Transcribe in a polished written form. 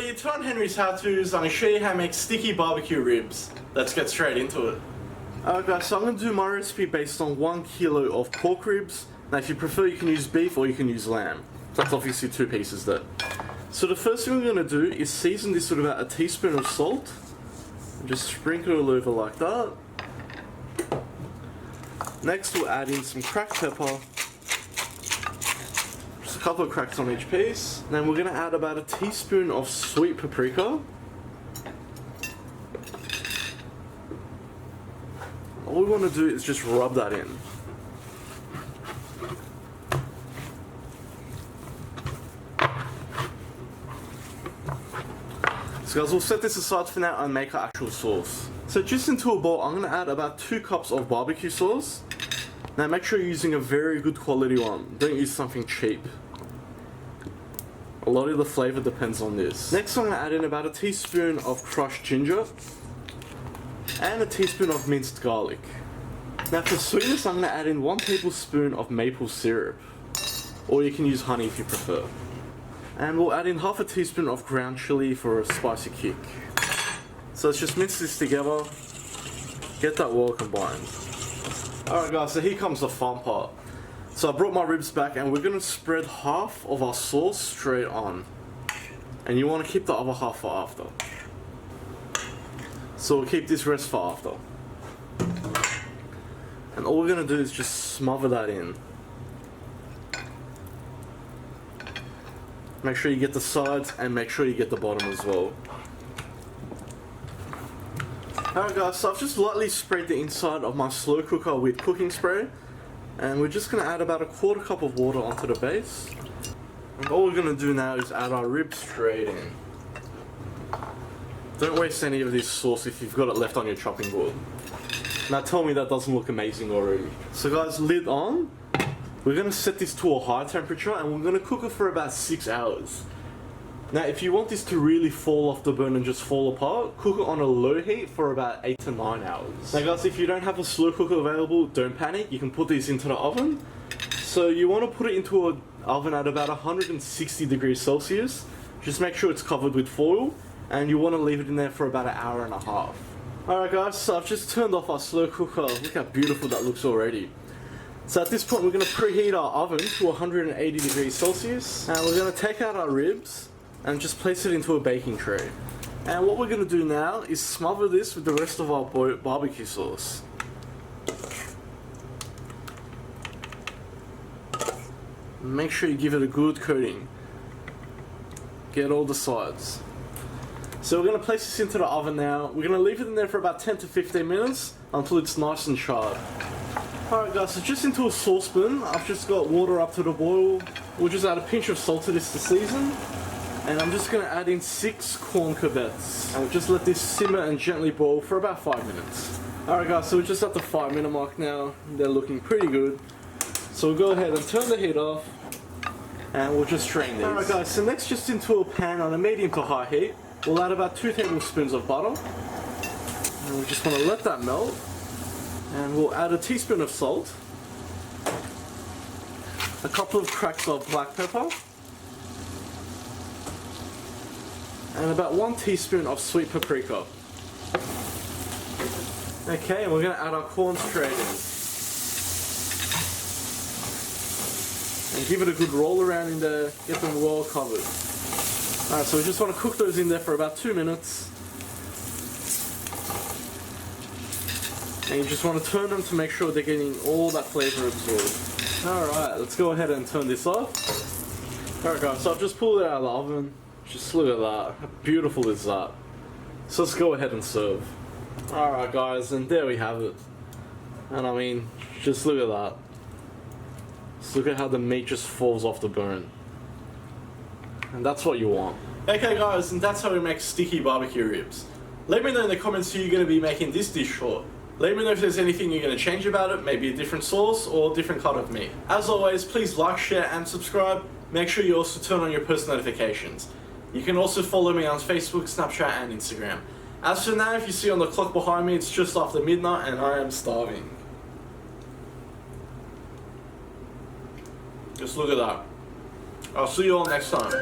everybody, to on Henry's How To's. I'm going to show you how to make sticky barbecue ribs. Let's get straight into it. Alright guys, so I'm going to do my recipe based on 1 kilo of pork ribs. Now if you prefer you can use beef or you can use lamb. That's obviously 2 pieces there. So the first thing we're going to do is season this with about a teaspoon of salt. And just sprinkle it all over like that. Next we'll add in some cracked pepper. Just a couple of cracks on each piece. Then we're going to add about a teaspoon of sweet paprika. All we want to do is just rub that in. So guys, we'll set this aside for now and make our actual sauce. So just into a bowl, I'm going to add about 2 cups of barbecue sauce. Now make sure you're using a very good quality one. Don't use something cheap. A lot of the flavour depends on this. Next I'm going to add in about a teaspoon of crushed ginger. And a teaspoon of minced garlic. Now for sweetness I'm going to add in 1 tablespoon of maple syrup. Or you can use honey if you prefer. And we'll add in half a teaspoon of ground chilli for a spicy kick. So let's just mix this together. Get that well combined. Alright guys, so here comes the fun part. So I brought my ribs back and we're going to spread half of our sauce straight on. And you want to keep the other half for after. So we'll keep this rest for after. And all we're going to do is just smother that in. Make sure you get the sides and make sure you get the bottom as well. Alright guys, so I've just lightly sprayed the inside of my slow cooker with cooking spray. And we're just going to add about a 1/4 cup of water onto the base. And all we're going to do now is add our ribs straight in. Don't waste any of this sauce if you've got it left on your chopping board. Now tell me that doesn't look amazing already. So guys, lid on. We're going to set this to a high temperature and we're going to cook it for about 6 hours. Now if you want this to really fall off the bone and just fall apart, cook it on a low heat for about 8 to 9 hours. Now guys, if you don't have a slow cooker available, don't panic, you can put these into the oven. So you want to put it into an oven at about 160 degrees Celsius. Just make sure it's covered with foil and you want to leave it in there for about 1.5 hours. Alright guys, so I've just turned off our slow cooker. Look how beautiful that looks already. So at this point we're going to preheat our oven to 180 degrees Celsius. And we're going to take out our ribs and just place it into a baking tray. And what we're going to do now is smother this with the rest of our barbecue sauce. Make sure you give it a good coating. Get all the sides. So we're going to place this into the oven now. We're going to leave it in there for about 10 to 15 minutes until it's nice and charred. Alright guys, so just into a saucepan, I've just got water up to the boil. We'll just add a pinch of salt to this to season. And I'm just going to add in 6 corn cobettes. And we'll just let this simmer and gently boil for about 5 minutes. Alright guys, so we're just at the 5-minute mark now. They're looking pretty good. So we'll go ahead and turn the heat off. And we'll just strain these. Alright guys, so next just into a pan on a medium to high heat. We'll add about 2 tablespoons of butter. And we just want to let that melt. And we'll add a teaspoon of salt. A couple of cracks of black pepper. And about 1 teaspoon of sweet paprika. Okay, and we're going to add our corn straight in. And give it a good roll around in there, get them well covered. Alright, so we just want to cook those in there for about 2 minutes. And you just want to turn them to make sure they're getting all that flavour absorbed. Alright, let's go ahead and turn this off. Alright guys, so I've just pulled it out of the oven. Just look at that, how beautiful is that? So let's go ahead and serve. Alright guys, and there we have it. And I mean, just look at that. Just look at how the meat just falls off the bone. And that's what you want. Okay guys, and that's how we make sticky barbecue ribs. Let me know in the comments who you're going to be making this dish for. Let me know if there's anything you're going to change about it, maybe a different sauce or a different cut of meat. As always, please like, share and subscribe. Make sure you also turn on your post notifications. You can also follow me on Facebook, Snapchat and Instagram. As for now, if you see on the clock behind me, it's just after midnight and I am starving. Just look at that. I'll see you all next time.